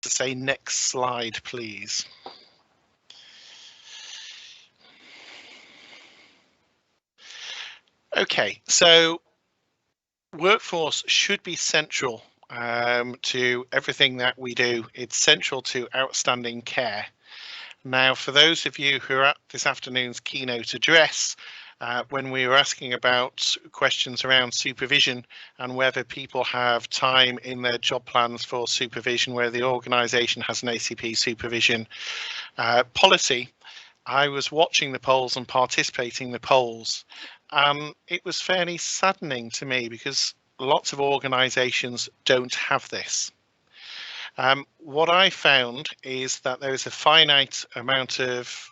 to say next slide, please. Okay, so workforce should be central to everything that we do. It's central to outstanding care. Now, for those of you who are at this afternoon's keynote address, when we were asking about questions around supervision and whether people have time in their job plans for supervision, where the organisation has an ACP supervision policy, I was watching the polls and participating in the polls. It was fairly saddening to me because lots of organisations don't have this. What I found is that there is a finite amount of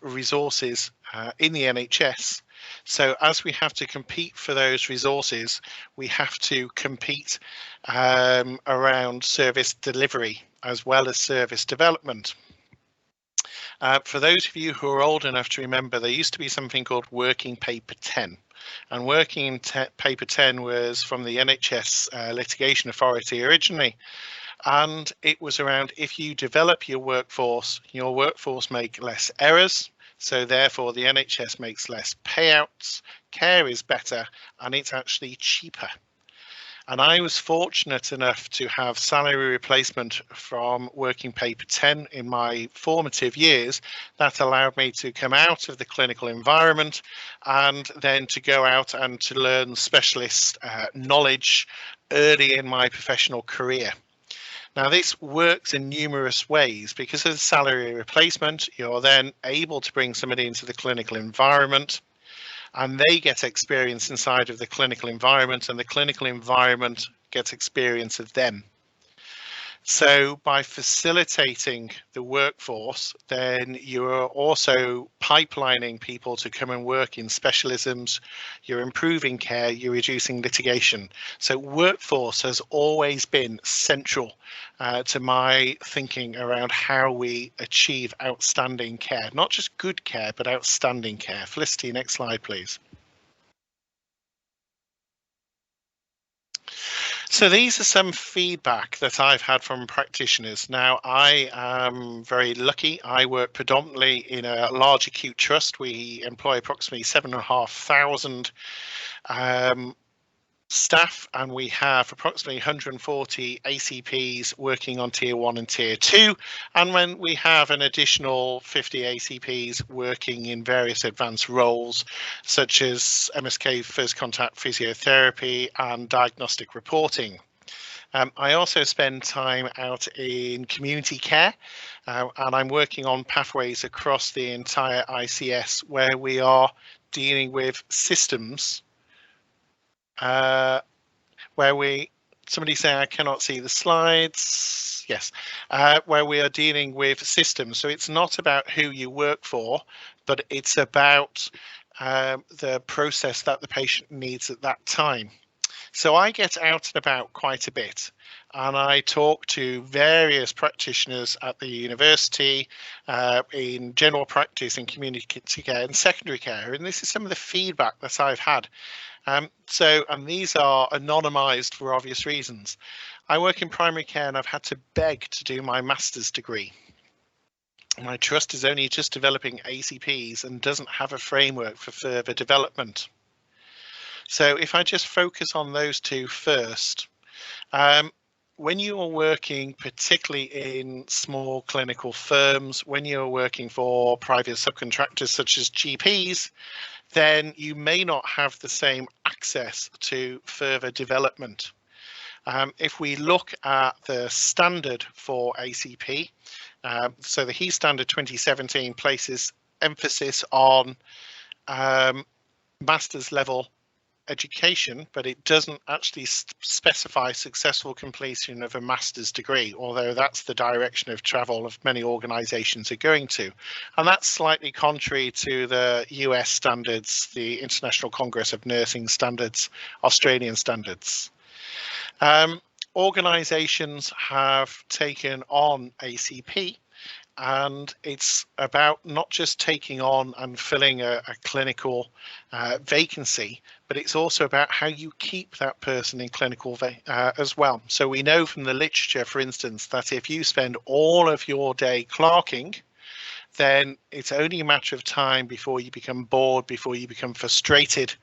resources in the NHS. So as we have to compete for those resources, we have to compete around service delivery as well as service development. For those of you who are old enough to remember, there used to be something called Working Paper 10. And Working Paper 10 was from the NHS Litigation Authority originally. And it was around, if you develop your workforce make less errors. So therefore the NHS makes less payouts, care is better, and it's actually cheaper. And I was fortunate enough to have salary replacement from Working Paper 10 in my formative years. That allowed me to come out of the clinical environment and then to go out and to learn specialist knowledge early in my professional career. Now, this works in numerous ways. Because of the salary replacement, you're then able to bring somebody into the clinical environment and they get experience inside of the clinical environment and the clinical environment gets experience of them. So by facilitating the workforce, then you're also pipelining people to come and work in specialisms, you're improving care, you're reducing litigation. So workforce has always been central to my thinking around how we achieve outstanding care, not just good care, but outstanding care. Felicity, next slide, please. So these are some feedback that I've had from practitioners. Now, I am very lucky. I work predominantly in a large acute trust. We employ approximately 7,500 staff, and we have approximately 140 ACPs working on tier 1 and tier 2, and when we have an additional 50 ACPs working in various advanced roles such as MSK first contact physiotherapy and diagnostic reporting. I also spend time out in community care, and I'm working on pathways across the entire ICS where we are dealing with systems somebody saying I cannot see the slides. Yes, where we are dealing with systems. So it's not about who you work for, but it's about the process that the patient needs at that time. So I get out and about quite a bit and I talk to various practitioners at the university, in general practice, in community care and secondary care. And this is some of the feedback that I've had. And these are anonymised for obvious reasons. I work in primary care and I've had to beg to do my master's degree. My trust is only just developing ACPs and doesn't have a framework for further development. So if I just focus on those two first, when you are working particularly in small clinical firms, when you're working for private subcontractors such as GPs, then you may not have the same access to further development. If we look at the standard for ACP, so the HE standard 2017 places emphasis on master's level education, but it doesn't actually specify successful completion of a master's degree, although that's the direction of travel of many organisations are going to. And that's slightly contrary to the US standards, the International Congress of Nursing standards, Australian standards. Organisations have taken on ACP and it's about not just taking on and filling a clinical vacancy, but it's also about how you keep that person in clinical as well. So we know from the literature, for instance, that if you spend all of your day clerking, then it's only a matter of time before you become bored, before you become frustrated.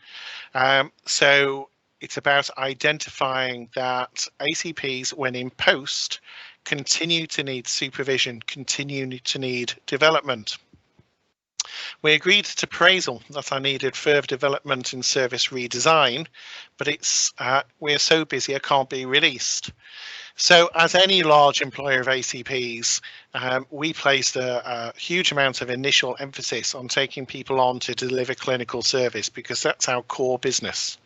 So it's about identifying that ACPs, when in post, continue to need supervision, continue to need development. We agreed to appraisal that I needed further development in service redesign, but it's we're so busy I can't be released. So as any large employer of ACPs, we placed a huge amount of initial emphasis on taking people on to deliver clinical service because that's our core business.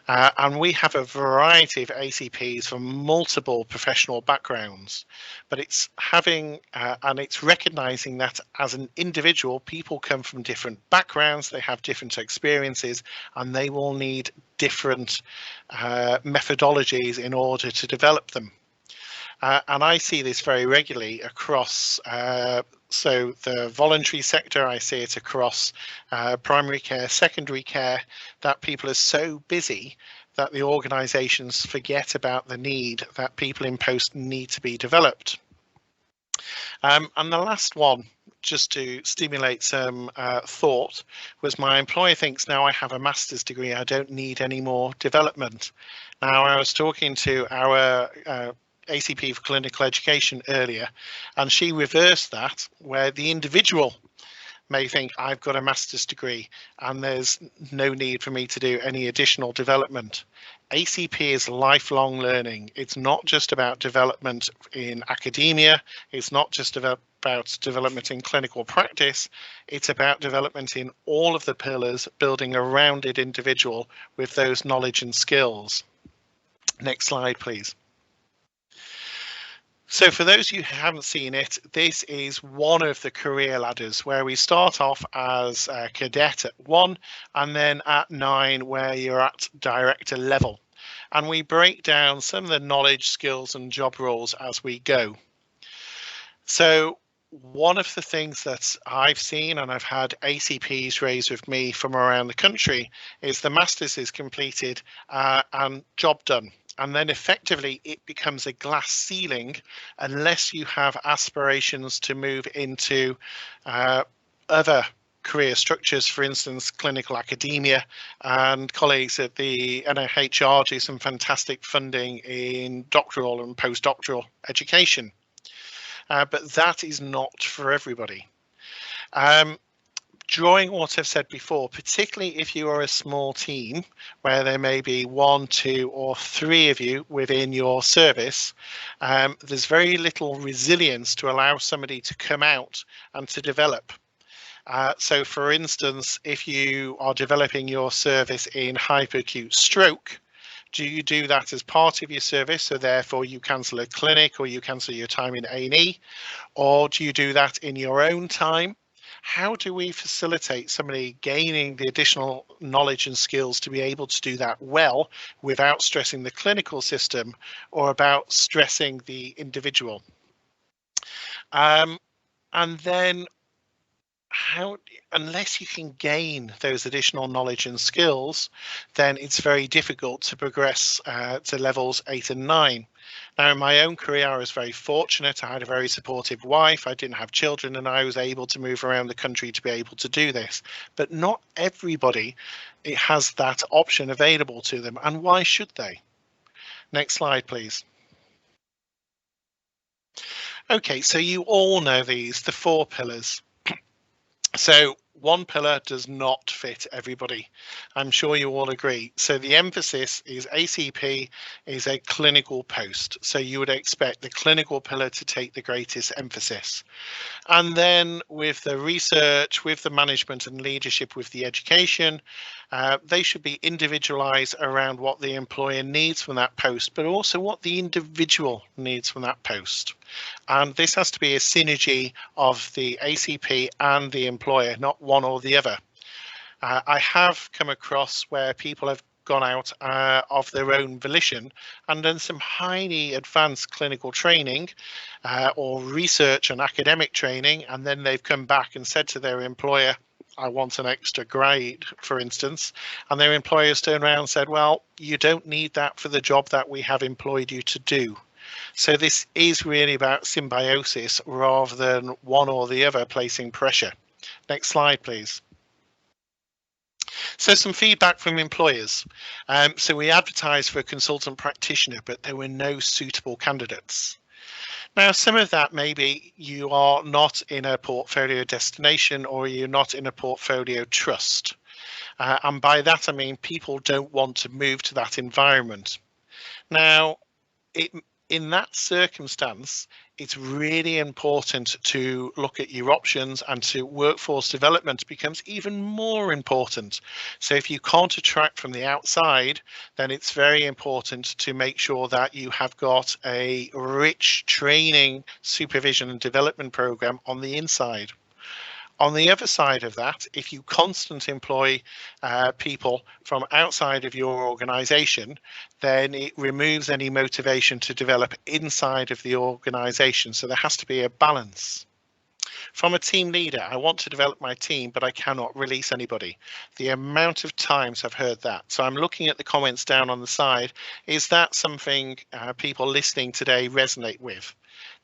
And we have a variety of ACPs from multiple professional backgrounds, but it's having and it's recognizing that as an individual, people come from different backgrounds, they have different experiences, and they will need different methodologies in order to develop them. And I see this very regularly across so the voluntary sector. I see it across primary care, secondary care, that people are so busy that the organisations forget about the need that people in post need to be developed. And the last one, just to stimulate some thought, was my employer thinks now I have a master's degree, I don't need any more development. Now, I was talking to our ACP for clinical education earlier, and she reversed that, where the individual may think I've got a master's degree and there's no need for me to do any additional development. ACP is lifelong learning. It's not just about development in academia. It's not just about development in clinical practice. It's about development in all of the pillars, building a rounded individual with those knowledge and skills. Next slide, please. So for those of you who haven't seen it, this is one of the career ladders where we start off as a cadet at 1 and then at 9 where you're at director level. And we break down some of the knowledge, skills and job roles as we go. So one of the things that I've seen and I've had ACPs raise with me from around the country is the master's is completed and job done. And then effectively it becomes a glass ceiling unless you have aspirations to move into other career structures, for instance, clinical academia. And colleagues at the NIHR do some fantastic funding in doctoral and postdoctoral education. But that is not for everybody. Drawing what I've said before, particularly if you are a small team where there may be 1, 2 or 3 of you within your service, there's very little resilience to allow somebody to come out and to develop. So for instance, if you are developing your service in hyperacute stroke, do you do that as part of your service, so therefore you cancel a clinic or you cancel your time in A&E, or do you do that in your own time? How do we facilitate somebody gaining the additional knowledge and skills to be able to do that well without stressing the clinical system or about stressing the individual? And then how, unless you can gain those additional knowledge and skills, then it's very difficult to progress to levels 8 and 9. Now, in my own career, I was very fortunate. I had a very supportive wife. I didn't have children, and I was able to move around the country to be able to do this. But not everybody has that option available to them. And why should they? Next slide, please. Okay, so you all know these, the 4 pillars. So one pillar does not fit everybody. I'm sure you all agree. So the emphasis is ACP is a clinical post. So you would expect the clinical pillar to take the greatest emphasis. And then with the research, with the management and leadership, with the education, they should be individualized around what the employer needs from that post, but also what the individual needs from that post. And this has to be a synergy of the ACP and the employer, not one or the other. I have come across where people have gone out of their own volition and done some highly advanced clinical training or research and academic training, and then they've come back and said to their employer, I want an extra grade, for instance, and their employers turned around and said, well, you don't need that for the job that we have employed you to do. So this is really about symbiosis rather than one or the other placing pressure. Next slide, please. So some feedback from employers. So we advertised for a consultant practitioner, but there were no suitable candidates. Now, some of that maybe you are not in a portfolio destination or you're not in a portfolio trust. And by that, I mean people don't want to move to that environment. Now, in that circumstance, it's really important to look at your options, and to workforce development becomes even more important. So if you can't attract from the outside, then it's very important to make sure that you have got a rich training, supervision and development program on the inside. On the other side of that, if you constantly employ people from outside of your organization, then it removes any motivation to develop inside of the organization. So there has to be a balance. From a team leader, I want to develop my team, but I cannot release anybody. The amount of times I've heard that. So I'm looking at the comments down on the side. Is that something people listening today resonate with?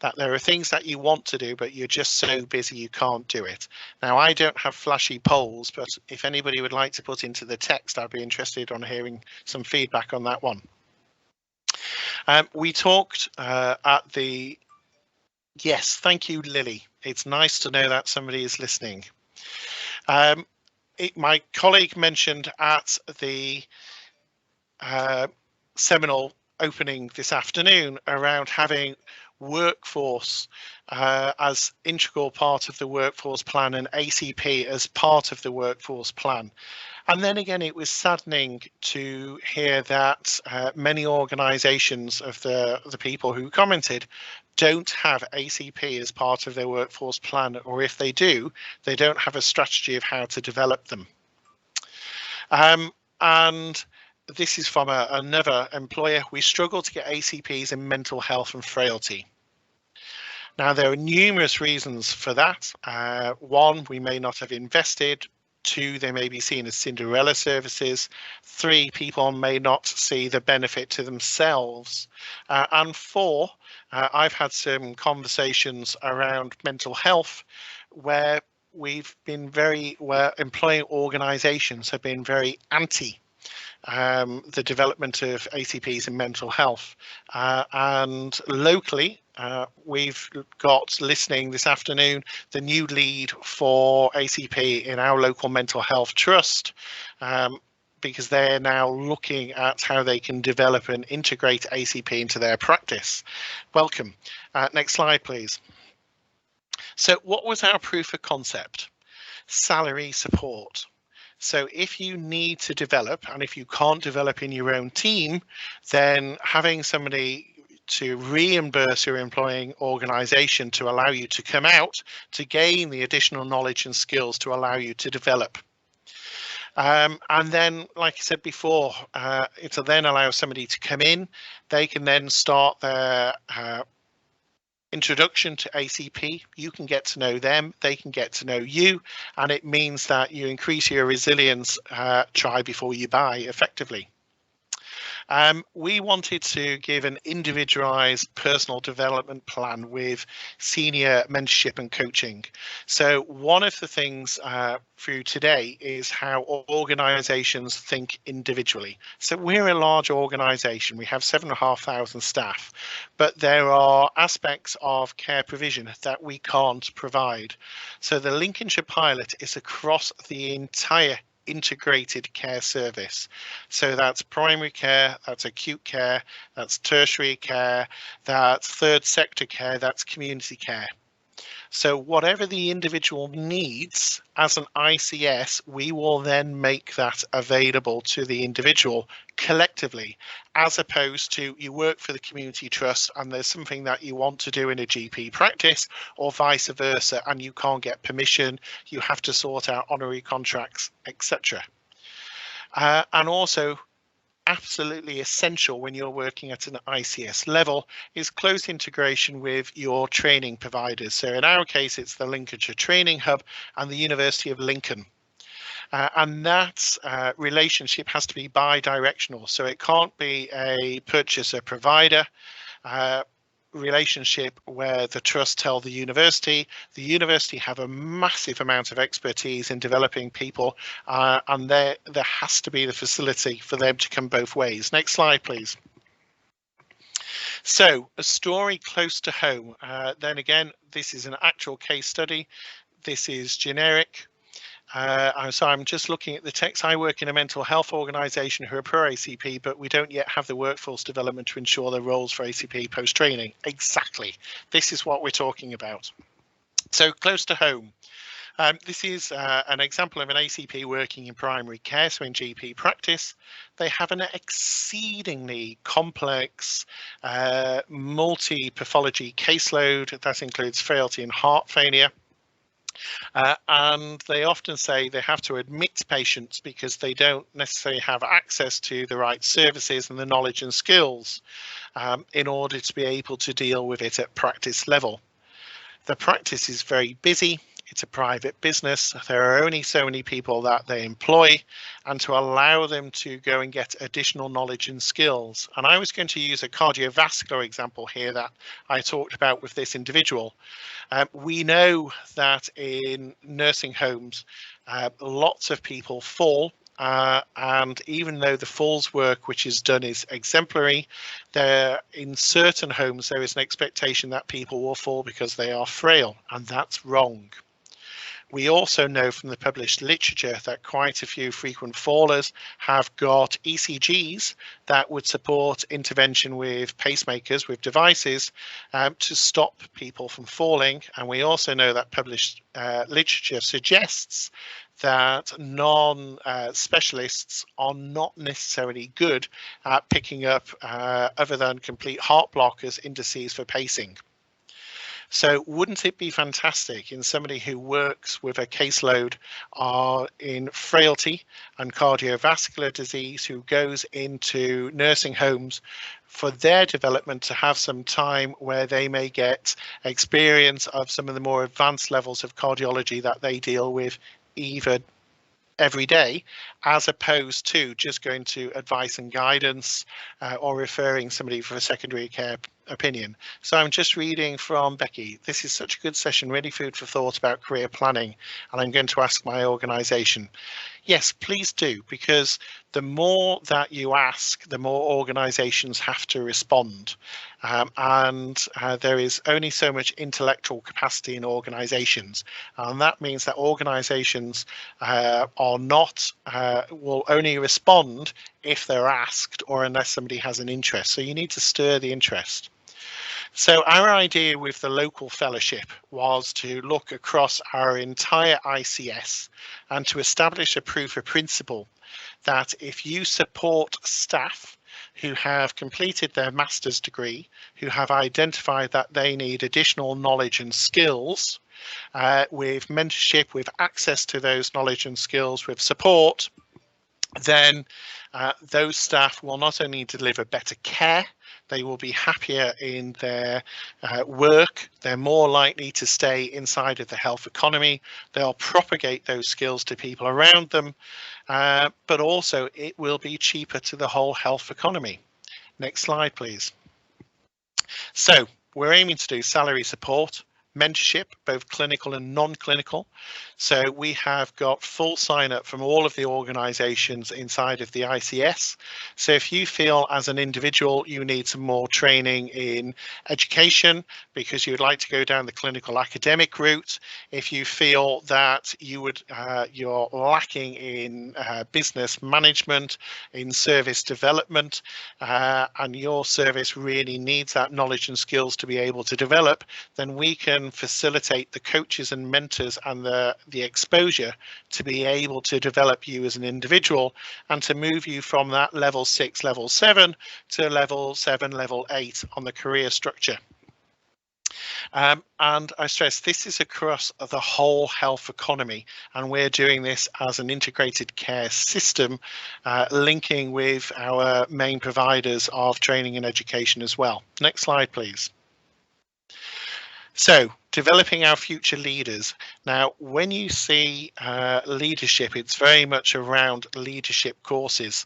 That there are things that you want to do, but you're just so busy you can't do it. Now, I don't have flashy polls, but if anybody would like to put into the text, I'd be interested on hearing some feedback on that one. We talked at the... Yes, thank you, Lily. It's nice to know that somebody is listening. My colleague mentioned at the seminal opening this afternoon around having workforce as integral part of the workforce plan and ACP as part of the workforce plan. And then again, it was saddening to hear that many organisations of the people who commented don't have ACP as part of their workforce plan, or if they do, they don't have a strategy of how to develop them. And this is from another employer. We struggle to get ACPs in mental health and frailty. Now, there are numerous reasons for that. One, we may not have invested. Two, they may be seen as Cinderella services. Three, people may not see the benefit to themselves. And four, I've had some conversations around mental health where employing organisations have been very anti the development of ACPs in mental health. And locally, we've got listening this afternoon the new lead for ACP in our local mental health trust, because they're now looking at how they can develop and integrate ACP into their practice. Welcome. Next slide, please. So what was our proof of concept? Salary support. So if you need to develop, and if you can't develop in your own team, then having somebody to reimburse your employing organisation to allow you to come out to gain the additional knowledge and skills to allow you to develop. And then, like I said before, it'll then allow somebody to come in. They can then start their introduction to ACP. You can get to know them, they can get to know you, and it means that you increase your resilience, try before you buy effectively. We wanted to give an individualized personal development plan with senior mentorship and coaching. So one of the things through today is how organizations think individually. So we're a large organization, we have 7,500 staff, but there are aspects of care provision that we can't provide. So the Lincolnshire pilot is across the entire integrated care service. So that's primary care, that's acute care, that's tertiary care, that's third sector care, that's community care. So whatever the individual needs as an ICS, we will then make that available to the individual collectively, as opposed to you work for the community trust and there's something that you want to do in a GP practice, or vice versa, and you can't get permission, you have to sort out honorary contracts, etc. And also absolutely essential when you're working at an ICS level is close integration with your training providers. So in our case, it's the Lincolnshire Training Hub and the University of Lincoln. And that relationship has to be bi-directional. So it can't be a purchaser-provider relationship where the trust tell the university have a massive amount of expertise in developing people, and there has to be the facility for them to come both ways. Next slide, please. So a story close to home. Then again, this is an actual case study. This is generic. So I'm just looking at the text. I work in a mental health organisation who are pro ACP, but we don't yet have the workforce development to ensure their roles for ACP post training. Exactly. This is what we're talking about. So close to home. This is an example of an ACP working in primary care, so in GP practice. They have an exceedingly complex multi-pathology caseload that includes frailty and heart failure. And they often say they have to admit patients because they don't necessarily have access to the right services and the knowledge and skills in order to be able to deal with it at practice level. The practice is very busy. It's a private business. There are only so many people that they employ, and to allow them to go and get additional knowledge and skills. And I was going to use a cardiovascular example here that I talked about with this individual. We know that in nursing homes, lots of people fall. And even though the falls work which is done is exemplary, there in certain homes there is an expectation that people will fall because they are frail, and that's wrong. We also know from the published literature that quite a few frequent fallers have got ECGs that would support intervention with pacemakers, with devices to stop people from falling. And we also know that published literature suggests that non-specialists are not necessarily good at picking up other than complete heart blockers indices for pacing. So wouldn't it be fantastic in somebody who works with a caseload in frailty and cardiovascular disease, who goes into nursing homes, for their development to have some time where they may get experience of some of the more advanced levels of cardiology that they deal with even every day, as opposed to just going to advice and guidance or referring somebody for a secondary care opinion. So I'm just reading from Becky. This is such a good session, really food for thought about career planning, and I'm going to ask my organisation. Yes, please do, because the more that you ask, the more organisations have to respond. And there is only so much intellectual capacity in organisations. And that means that organisations will only respond if they're asked or unless somebody has an interest. So you need to stir the interest. So our idea with the local fellowship was to look across our entire ICS and to establish a proof of principle that if you support staff who have completed their master's degree, who have identified that they need additional knowledge and skills, with mentorship, with access to those knowledge and skills, with support, then those staff will not only deliver better care, they will be happier in their work, they're more likely to stay inside of the health economy, they'll propagate those skills to people around them, but also it will be cheaper to the whole health economy. Next slide, please. So we're aiming to do salary support, mentorship, both clinical and non-clinical. So we have got full sign up from all of the organisations inside of the ICS. So if you feel as an individual you need some more training in education because you'd like to go down the clinical academic route, if you feel that you're lacking in business management, in service development, and your service really needs that knowledge and skills to be able to develop, then we can facilitate the coaches and mentors and the exposure to be able to develop you as an individual and to move you from that level 6, level 7 to level 7, level 8 on the career structure. And I stress this is across the whole health economy, and we're doing this as an integrated care system, linking with our main providers of training and education as well. Next slide, please. So, developing our future leaders. Now, when you see leadership, it's very much around leadership courses.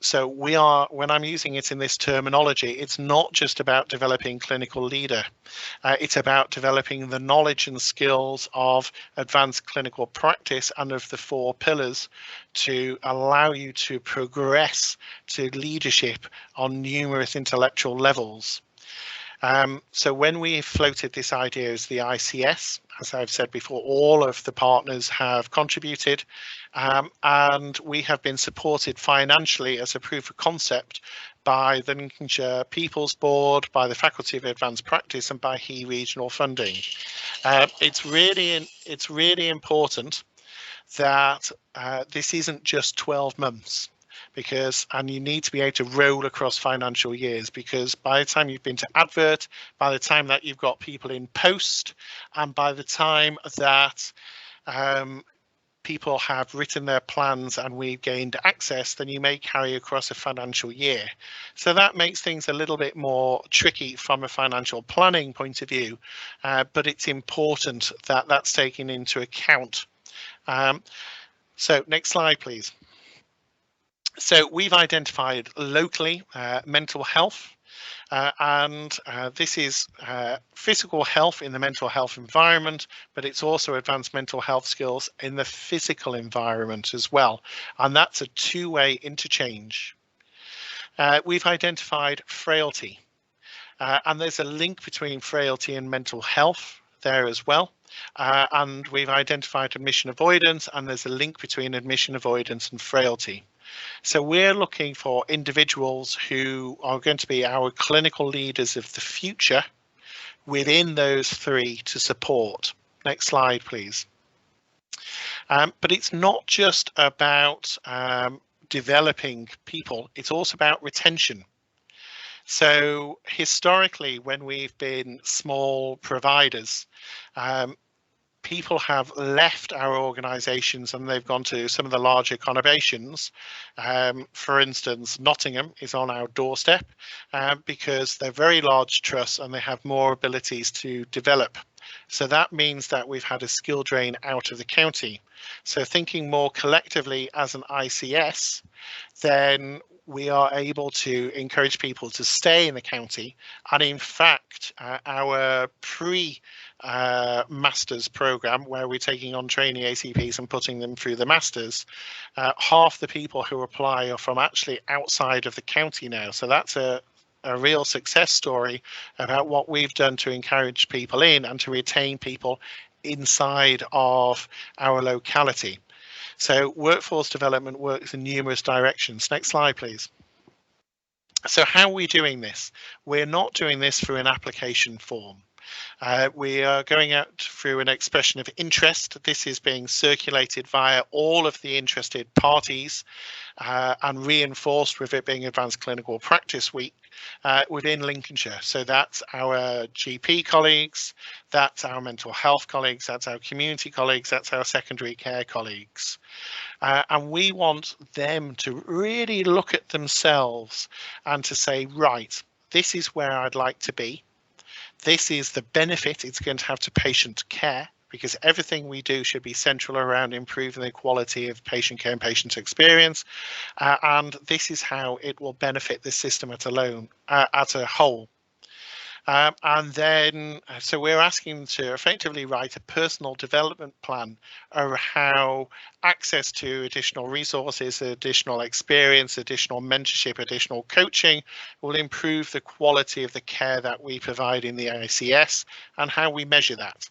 So when I'm using it in this terminology, it's not just about developing clinical leader. It's about developing the knowledge and skills of advanced clinical practice and of the 4 pillars to allow you to progress to leadership on numerous intellectual levels. So when we floated this idea as the ICS, as I've said before, all of the partners have contributed, and we have been supported financially as a proof of concept by the Lincolnshire People's Board, by the Faculty of Advanced Practice, and by HE Regional Funding. It's really important that this isn't just 12 months. And you need to be able to roll across financial years, because by the time you've been to advert, by the time that you've got people in post, and by the time that people have written their plans and we've gained access, then you may carry across a financial year. So that makes things a little bit more tricky from a financial planning point of view, but it's important that that's taken into account. So next slide, please. So we've identified locally mental health, and this is physical health in the mental health environment, but it's also advanced mental health skills in the physical environment as well. And that's a two-way interchange. We've identified frailty, and there's a link between frailty and mental health there as well. And we've identified admission avoidance, and there's a link between admission avoidance and frailty. So we're looking for individuals who are going to be our clinical leaders of the future within those 3 to support. Next slide, please. But it's not just about developing people, it's also about retention. So historically, when we've been small providers, people have left our organisations and they've gone to some of the larger conurbations. For instance, Nottingham is on our doorstep because they're very large trusts and they have more abilities to develop. So that means that we've had a skill drain out of the county. So thinking more collectively as an ICS, then we are able to encourage people to stay in the county. And in fact, our pre-masters program, where we're taking on trainee ACPs and putting them through the masters, half the people who apply are from actually outside of the county now. So that's a real success story about what we've done to encourage people in and to retain people inside of our locality. So workforce development works in numerous directions. Next slide, please. So how are we doing this? We're not doing this through an application form. We are going out through an expression of interest. This is being circulated via all of the interested parties and reinforced with it being Advanced Clinical Practice Week within Lincolnshire. So that's our GP colleagues, that's our mental health colleagues, that's our community colleagues, that's our secondary care colleagues. And we want them to really look at themselves and to say, right, this is where I'd like to be. This is the benefit it's going to have to patient care, because everything we do should be central around improving the quality of patient care and patient experience. And this is how it will benefit the system as a whole. And then, so we're asking them to effectively write a personal development plan of how access to additional resources, additional experience, additional mentorship, additional coaching will improve the quality of the care that we provide in the ICS and how we measure that.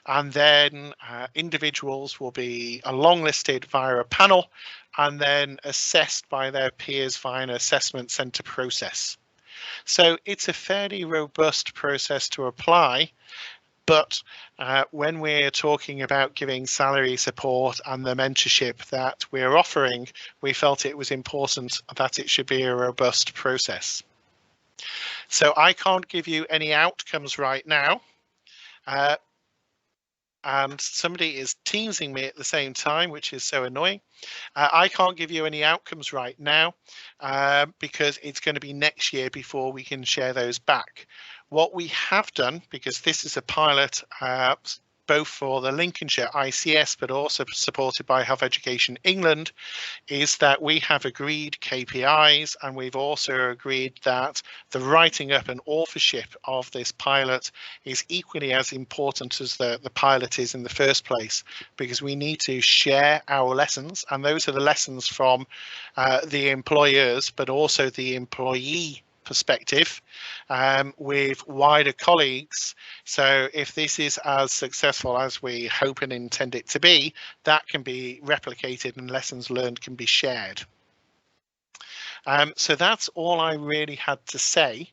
And then individuals will be long-listed via a panel and then assessed by their peers via an assessment centre process. So it's a fairly robust process to apply, but when we're talking about giving salary support and the mentorship that we're offering, we felt it was important that it should be a robust process. So I can't give you any outcomes right now. And somebody is teasing me at the same time, which is so annoying. I can't give you any outcomes right now because it's going to be next year before we can share those back. What we have done, because this is a pilot both for the Lincolnshire ICS, but also supported by Health Education England, is that we have agreed KPIs, and we've also agreed that the writing up and authorship of this pilot is equally as important as the pilot is in the first place, because we need to share our lessons, and those are the lessons from the employers, but also the employee perspective with wider colleagues. So if this is as successful as we hope and intend it to be, that can be replicated and lessons learned can be shared. So that's all I really had to say.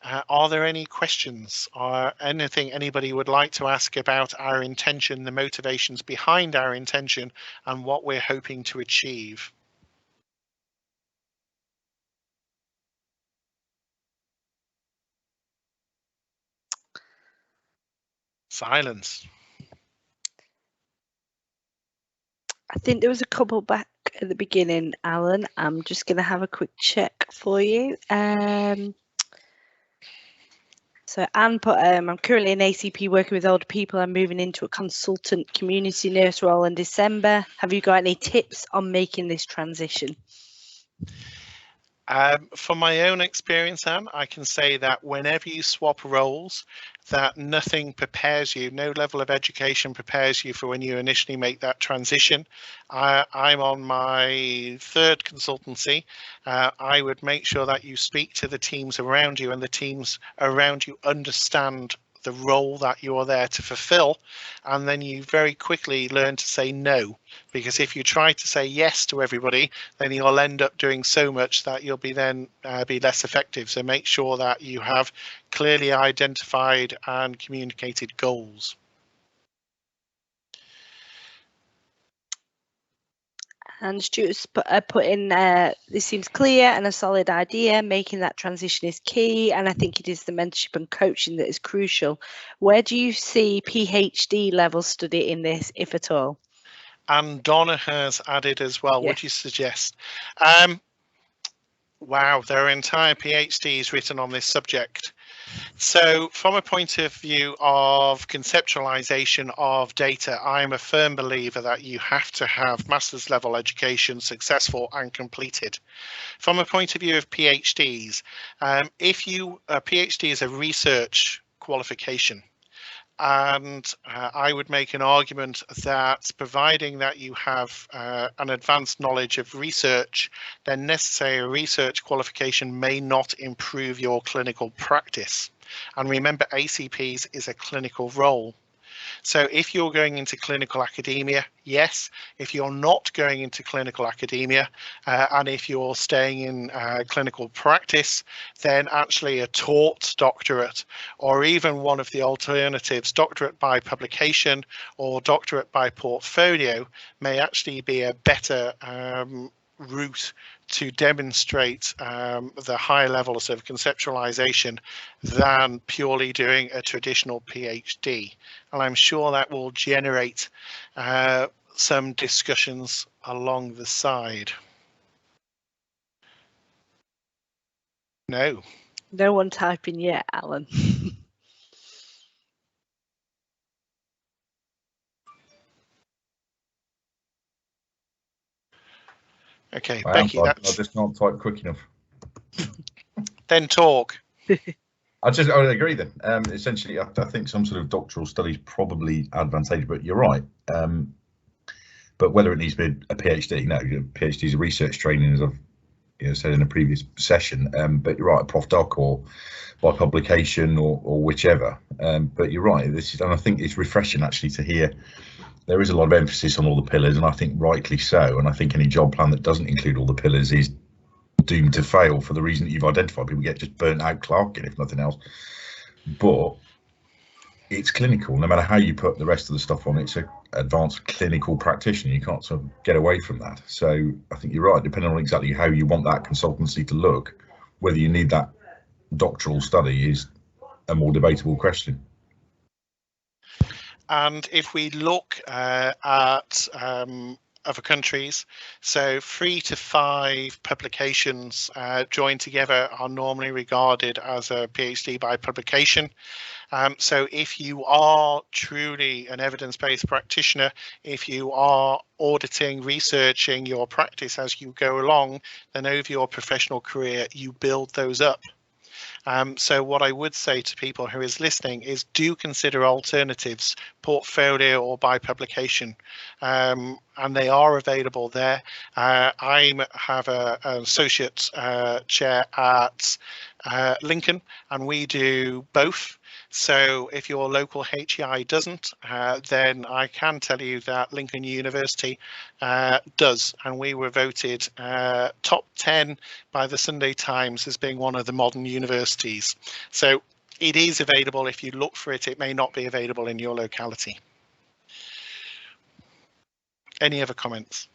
Are there any questions or anything anybody would like to ask about our intention, the motivations behind our intention, and what we're hoping to achieve? Silence. I think there was a couple back at the beginning, Alan. I'm just going to have a quick check for you. So Anne put, I'm currently an ACP working with older people. I'm moving into a consultant community nurse role in December. Have you got any tips on making this transition? From my own experience, Anne, I can say that whenever you swap roles, that nothing prepares you, no level of education prepares you for when you initially make that transition. I'm on my third consultancy. I would make sure that you speak to the teams around you, and the teams around you understand the role that you're there to fulfill, and then you very quickly learn to say no, because if you try to say yes to everybody, then you'll end up doing so much that you'll be then be less effective. So make sure that you have clearly identified and communicated goals. And Stuart's put in, this seems clear and a solid idea. Making that transition is key, and I think it is the mentorship and coaching that is crucial. Where do you see PhD level study in this, if at all? And Donna has added as well. Yeah. What do you suggest? Wow, there are entire PhDs written on this subject. So from a point of view of conceptualization of data, I'm a firm believer that you have to have master's level education successful and completed. From a point of view of PhDs, if you a PhD is a research qualification, and I would make an argument that providing that you have an advanced knowledge of research, then necessary research qualification may not improve your clinical practice. And remember, ACPs is a clinical role. So if you're going into clinical academia, yes. If you're not going into clinical academia, and if you're staying in clinical practice, then actually a taught doctorate, or even one of the alternatives, doctorate by publication or doctorate by portfolio, may actually be a better route to demonstrate the higher levels of conceptualization than purely doing a traditional PhD. And I'm sure that will generate some discussions along the side. No. No one typing yet, Alan. Okay, Becky, I just can't type quick enough. Then talk. I would agree then. Essentially, I think some sort of doctoral study is probably advantageous, but you're right. But whether it needs to be a PhD, no, PhD is a research training, as I've said in a previous session. But you're right, Prof Doc or by publication or whichever. But you're right. This is, and I think it's refreshing actually to hear. There is a lot of emphasis on all the pillars, and I think rightly so. And I think any job plan that doesn't include all the pillars is doomed to fail for the reason that you've identified. People get just burnt out clerking, if nothing else. But it's clinical. No matter how you put the rest of the stuff on, it's an advanced clinical practitioner. You can't sort of get away from that. So I think you're right. Depending on exactly how you want that consultancy to look, whether you need that doctoral study is a more debatable question. And if we look at other countries, so 3 to 5 publications joined together are normally regarded as a PhD by publication. So if you are truly an evidence-based practitioner, if you are auditing, researching your practice as you go along, then over your professional career, you build those up. So what I would say to people who is listening is do consider alternatives, portfolio or by publication, and they are available there. I have an associate chair at Lincoln, and we do both. So if your local HEI doesn't, then I can tell you that Lincoln University does, and we were voted top 10 by the Sunday Times as being one of the modern universities. So it is available. If you look for it, it may not be available in your locality. Any other comments?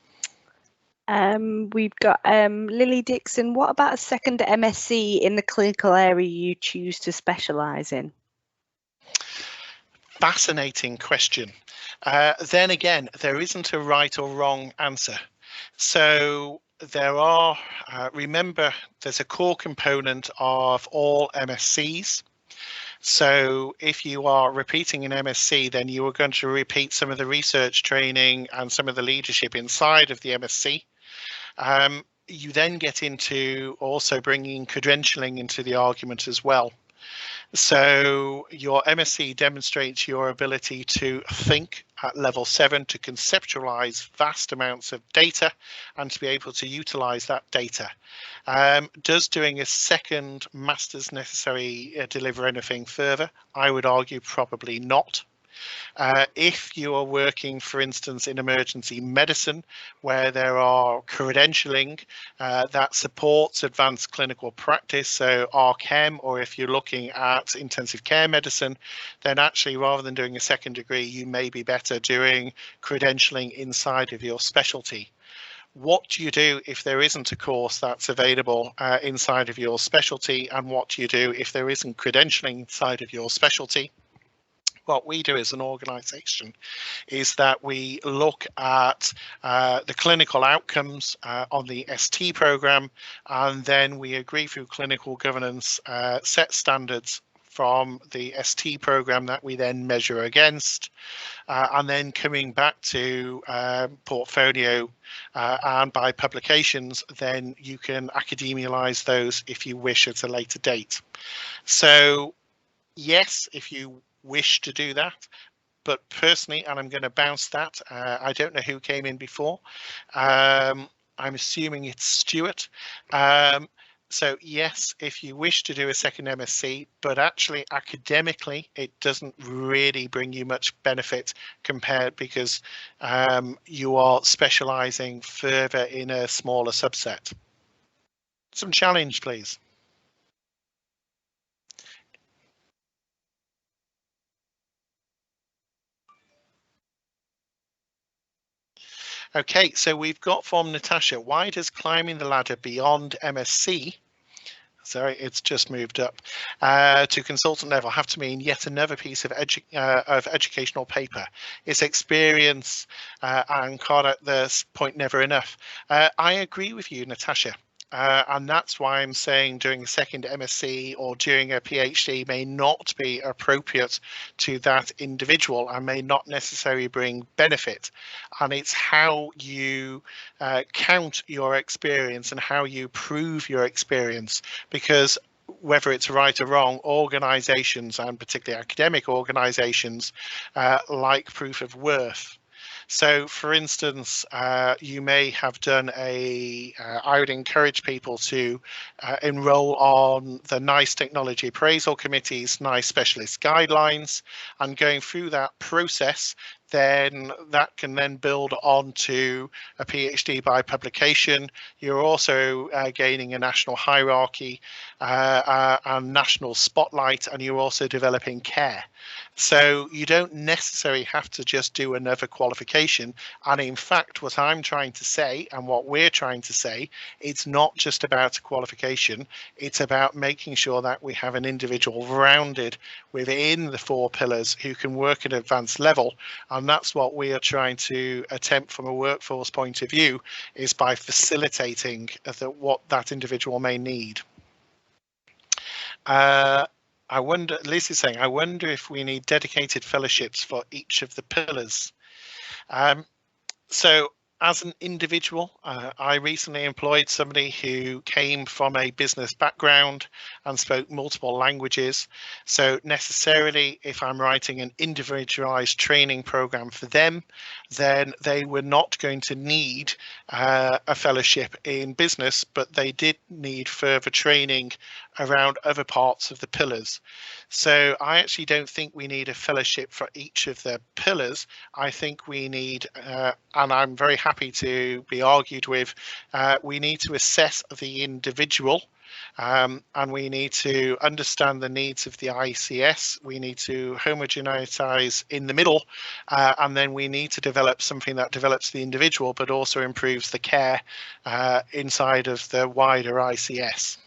We've got Lily Dixon. What about a second MSc in the clinical area you choose to specialise in? Fascinating question. Then again, there isn't a right or wrong answer. So there are, remember, there's a core component of all MSCs. So if you are repeating an MSc, then you are going to repeat some of the research training and some of the leadership inside of the MSc. You then get into also bringing credentialing into the argument as well. So your MSc demonstrates your ability to think at level 7, to conceptualize vast amounts of data and to be able to utilize that data. Does doing a second master's necessary deliver anything further? I would argue probably not. If you are working, for instance, in emergency medicine, where there are credentialing that supports advanced clinical practice, so RChem, or if you're looking at intensive care medicine, then actually rather than doing a second degree, you may be better doing credentialing inside of your specialty. What do you do if there isn't a course that's available inside of your specialty, and what do you do if there isn't credentialing inside of your specialty? What we do as an organisation is that we look at the clinical outcomes on the ST programme, and then we agree through clinical governance set standards from the ST programme that we then measure against, and then coming back to portfolio and by publications, then you can academialise those if you wish at a later date. So yes, if you wish to do that, but personally, and I'm going to bounce that, I don't know who came in before. I'm assuming it's Stuart. So yes, if you wish to do a second MSc, but actually academically, it doesn't really bring you much benefit compared, because you are specialising further in a smaller subset. Some challenge, please. Okay, so we've got from Natasha, why does climbing the ladder beyond MSc, sorry, it's just moved up, to consultant level have to mean yet another piece of educational paper? Is experience and card at this point never enough? I agree with you, Natasha. And that's why I'm saying doing a second MSc or doing a PhD may not be appropriate to that individual and may not necessarily bring benefit. And it's how you count your experience and how you prove your experience, because whether it's right or wrong, organizations, and particularly academic organizations, like proof of worth. So, for instance, you may have done I would encourage people to enroll on the NICE Technology Appraisal Committee's NICE Specialist Guidelines, and going through that process, then that can then build onto a PhD by publication. You're also gaining a national hierarchy and national spotlight, and you're also developing care. So you don't necessarily have to just do another qualification. And in fact, what I'm trying to say and what we're trying to say, it's not just about a qualification. It's about making sure that we have an individual rounded within the 4 pillars who can work at advanced level. And that's what we are trying to attempt from a workforce point of view, is by facilitating what that individual may need. I wonder, Liz is saying, I wonder if we need dedicated fellowships for each of the pillars. So as an individual, I recently employed somebody who came from a business background and spoke multiple languages. So necessarily, if I'm writing an individualized training program for them, then they were not going to need a fellowship in business, but they did need further training around other parts of the pillars. So I actually don't think we need a fellowship for each of the pillars. I think we need, and I'm very happy to be argued with, we need to assess the individual, and we need to understand the needs of the ICS. We need to homogeneize in the middle, and then we need to develop something that develops the individual but also improves the care inside of the wider ICS.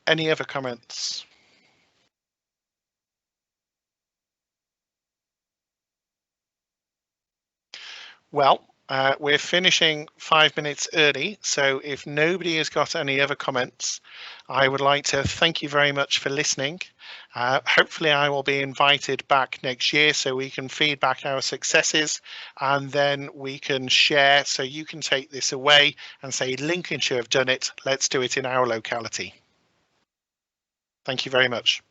Any other comments? Well, we're finishing 5 minutes early, so if nobody has got any other comments, I would like to thank you very much for listening. Hopefully I will be invited back next year so we can feedback our successes, and then we can share, so you can take this away and say, Lincolnshire have done it, let's do it in our locality. Thank you very much.